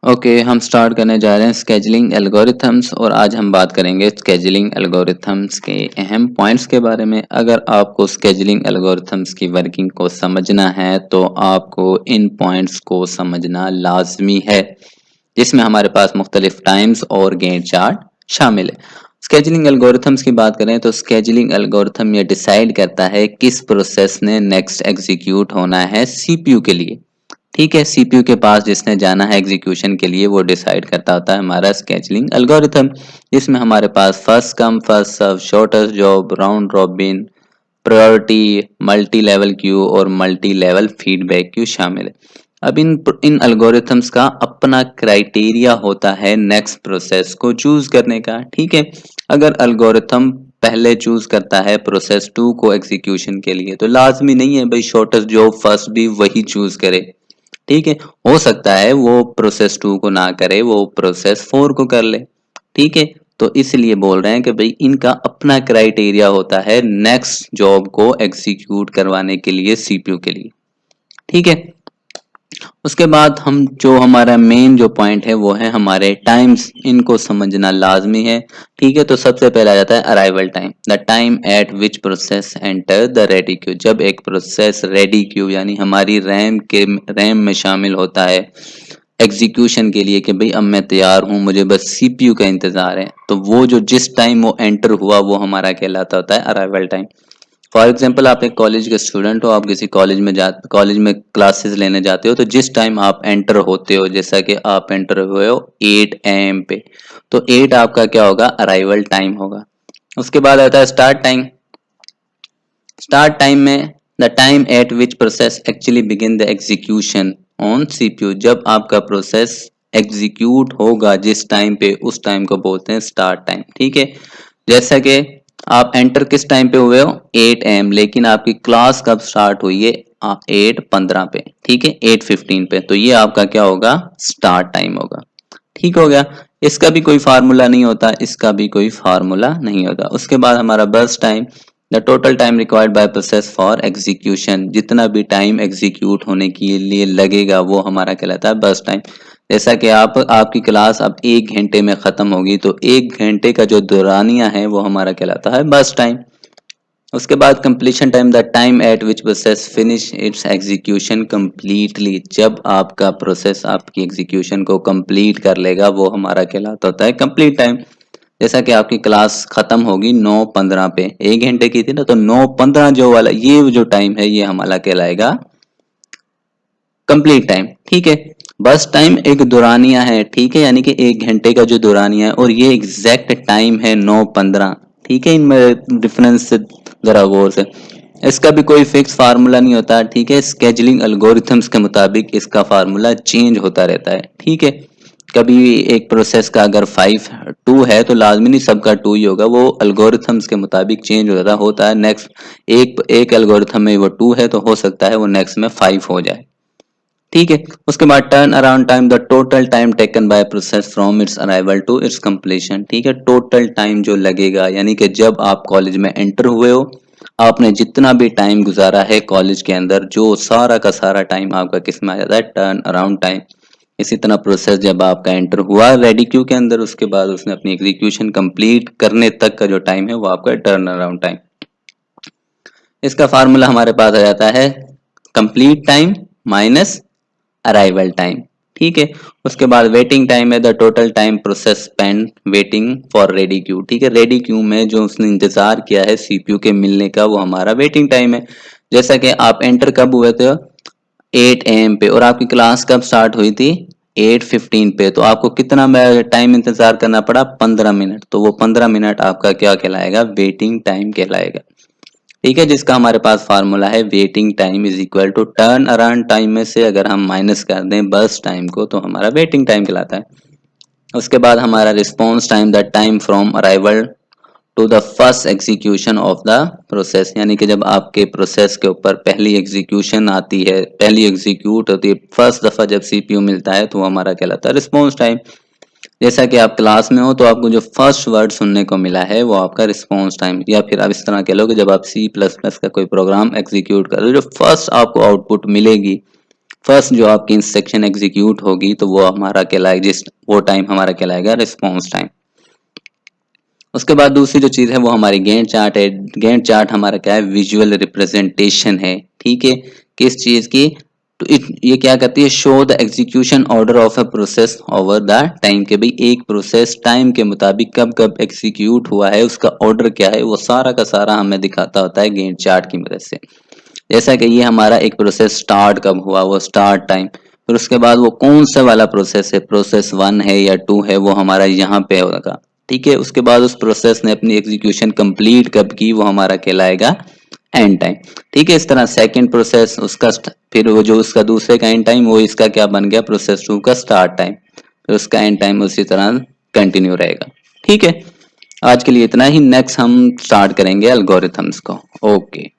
Okay, हम start करने जा रहे हैं स्केजुलिंग एल्गोरिथम्स और आज हम बात करेंगे स्केजुलिंग एल्गोरिथम्स के अहम पॉइंट्स के बारे में। अगर आपको स्केजुलिंग एल्गोरिथम्स की वर्किंग को समझना है तो आपको इन पॉइंट्स को समझना लाजमी है, जिसमें हमारे पास मुख्तलिफ टाइम्स और गैंट चार्ट शामिल है। स्केजुलिंग एल्गोरिथम्स की बात करें तो स्केजुलिंग एल्गोरिथम ये डिसाइड करता है किस प्रोसेस ने नेक्स्ट एग्जीक्यूट होना है सीपीयू के लिए। ठीक है, सीपीयू के पास जिसने जाना है एग्जीक्यूशन के लिए वो डिसाइड करता होता है हमारा स्केजुलिंग एल्गोरिथम, जिसमें हमारे पास first come first serve, shortest job, round robin, priority, multi level queue और मल्टी लेवल फीडबैक क्यू शामिल है। अब इन एल्गोरिथम्स का अपना क्राइटेरिया होता है नेक्स्ट प्रोसेस को चूज करने का। ठीक है, अगर एल्गोरिथम पहले चूज करता है प्रोसेस 2 को एग्जीक्यूशन के लिए तो लाजमी नहीं है भाई शॉर्टेस्ट जॉब फर्स्ट भी वही चूज करे। ठीक है, हो सकता है वो प्रोसेस 2 को ना करे, वो प्रोसेस 4 को कर ले। ठीक है, तो इसलिए बोल रहे हैं कि भाई इनका अपना क्राइटेरिया होता है नेक्स्ट जॉब को एग्जीक्यूट करवाने के लिए सीपीयू के लिए। ठीक है, उसके बाद हम जो हमारा मेन जो पॉइंट है वो है हमारे टाइम्स, इनको समझना लाजमी है। ठीक है, तो सबसे पहले आ जाता है arrival time, the time eight which process enter the ready queue. जब एक प्रोसेस रेडी क्यू यानी हमारी रैम में शामिल होता है एग्जीक्यूशन के लिए कि भाई अब मैं तैयार हूं, मुझे बस सीपीयू का इंतजार है, तो वो जो जिस टाइम वो एंटर हुआ वो हमारा कहलाता होता है अराइवल टाइम। फॉर एग्जाम्पल आप एक कॉलेज के स्टूडेंट हो, आप किसी कॉलेज में क्लासेस लेने जाते हो, तो जिस टाइम आप एंटर होते हो, जैसा कि आप एंटर हुए हो 8 AM पे, तो 8 आपका क्या होगा, अराइवल टाइम होगा। उसके बाद आता है स्टार्ट टाइम। स्टार्ट टाइम में the time eight which process actually begin the execution on CPU. जब आपका प्रोसेस एग्जीक्यूट होगा जिस टाइम पे, उस टाइम को बोलते हैं स्टार्ट टाइम। ठीक है, जैसा कि आप एंटर किस टाइम पे हुए हो 8 AM, लेकिन आपकी क्लास कब स्टार्ट हुई है 8:15 पे। ठीक है, 8:15 पे, तो ये आपका क्या होगा, स्टार्ट टाइम होगा। ठीक हो गया, इसका भी कोई फार्मूला नहीं होता, इसका भी कोई फार्मूला नहीं होता। उसके बाद हमारा burst time, the total time required by process for execution. जितना भी टाइम एग्जीक्यूट होने के लिए लगेगा वो हमारा कहलाता है बर्स्ट टाइम। जैसा कि आपकी क्लास अब 1 घंटे में खत्म होगी, तो 1 घंटे का जो दौरानिया है वो हमारा कहलाता है बर्स्ट टाइम। उसके बाद completion time, the time eight which process finish it's execution completely. जब आपका प्रोसेस आपकी एग्जीक्यूशन को कंप्लीट कर लेगा वो हमारा कहलाता होता है कंप्लीट टाइम। जैसा कि आपकी क्लास खत्म होगी 9:15 पे, 1 घंटे की थी ना, तो 9:15 जो वाला ये जो टाइम है ये हमारा कहलाएगा कंप्लीट टाइम। ठीक है, बस टाइम एक दुरानिया है। ठीक है, यानी कि 1 घंटे का जो दुरानिया है और ये एग्जैक्ट टाइम है 9:15। ठीक है, इनमें डिफरेंस जरा गौर से, इसका भी कोई फिक्स फार्मूला नहीं होता। ठीक है, स्केजुलिंग एल्गोरिथम्स के मुताबिक इसका फार्मूला चेंज होता रहता है। ठीक है, कभी एक प्रोसेस का अगर 2 है तो लाजमी नहीं सबका 2 ही होगा, वो एल्गोरिथम्स के मुताबिक चेंज होता है। नेक्स्ट एक एल्गोरिथम में वो 2 है तो हो सकता है वो नेक्स्ट में 5 हो जाए। ठीक है, उसके बाद turn around time, the total time taken by process from its arrival to its completion. ठीक है, टोटल टाइम जो लगेगा, यानी कि जब आप कॉलेज में एंटर हुए हो, आपने जितना भी टाइम गुजारा है कॉलेज के अंदर, जो सारा का सारा टाइम आपका किस में आ जाता है, टर्न अराउंड टाइम। इसी तरह प्रोसेस जब आपका एंटर हुआ रेडी क्यू के अंदर, उसके बाद उसने अपनी एग्जीक्यूशन कंप्लीट करने तक का जो टाइम है वो आपका टर्न अराउंड टाइम। इसका फार्मूला हमारे पास आ जाता है complete time minus arrival time. ठीक है, उसके बाद वेटिंग टाइम है the total time process spend waiting for ready queue. ठीक है, रेडी क्यू में जो उसने इंतजार किया है सीपीयू के मिलने का वो हमारा वेटिंग टाइम है। जैसा कि आप एंटर कब हुए थे 8 AM पे और आपकी क्लास कब स्टार्ट हुई थी 8:15 पे, तो आपको कितना टाइम इंतजार करना पड़ा, 15 मिनट, तो वो 15 मिनट आपका क्या कहलाएगा, वेटिंग टाइम कहलाएगा। ठीक है, जिसका हमारे पास फार्मूला है waiting time is equal to turn around time में से अगर हम माइनस कर दें बस टाइम को तो हमारा वेटिंग टाइम कहलाता है। उसके बाद हमारा response time, the time from arrival to the first execution of the process, यानी कि जब आपके प्रोसेस के ऊपर पहली एग्जीक्यूशन आती है, पहली एग्जीक्यूट होती है, फर्स्ट दफा जब सीपीयू मिलता है तो वो हमारा कहलाता है रिस्पॉन्स टाइम। जैसा कि आप क्लास में हो तो आपको जो फर्स्ट वर्ड सुनने को मिला है वो आपका रिस्पॉन्स टाइम, या फिर आप इस तरह कह लो कि जब आप C++ का कोई प्रोग्राम एग्जीक्यूट कर रहे हो, जो फर्स्ट आपको आउटपुट मिलेगी, फर्स्ट जो आपकी इंस्ट्रक्शन एग्जीक्यूट होगी तो वो हमारा कहलाएगा, जिस वो टाइम हमारा कहलाएगा रिस्पॉन्स टाइम। उसके बाद दूसरी जो चीज़ है वो हमारी गैंट चार्ट है। गैंट चार्ट हमारा क्या है, विजुअल रिप्रेजेंटेशन है, ठीक है, किस चीज़ की, तो ये क्या करती है, show the execution order of a process over the time, के भाई एक प्रोसेस टाइम के मुताबिक कब कब एग्जीक्यूट हुआ है, उसका ऑर्डर क्या है, वो सारा का सारा हमें दिखाता होता है गैंट चार्ट की मदद से। जैसा कि ये हमारा एक प्रोसेस स्टार्ट कब हुआ, वो स्टार्ट टाइम, फिर उसके बाद वो कौन सा वाला प्रोसेस है, प्रोसेस 1 है या 2 है, वो हमारा यहाँ पे होगा, ठीक है। उसके बाद उस प्रोसेस ने अपनी एग्जीक्यूशन कंप्लीट कब की, वो हमारा कहलाएगा एंड टाइम, ठीक है। इस तरह सेकंड प्रोसेस उसका फिर वो जो उसका दूसरे का एंड टाइम, वो इसका क्या बन गया, प्रोसेस 2 का स्टार्ट टाइम, फिर उसका एंड टाइम उसी तरह कंटिन्यू रहेगा, ठीक है। आज के लिए इतना ही, नेक्स्ट हम स्टार्ट करेंगे एल्गोरिथम्स को। ओके।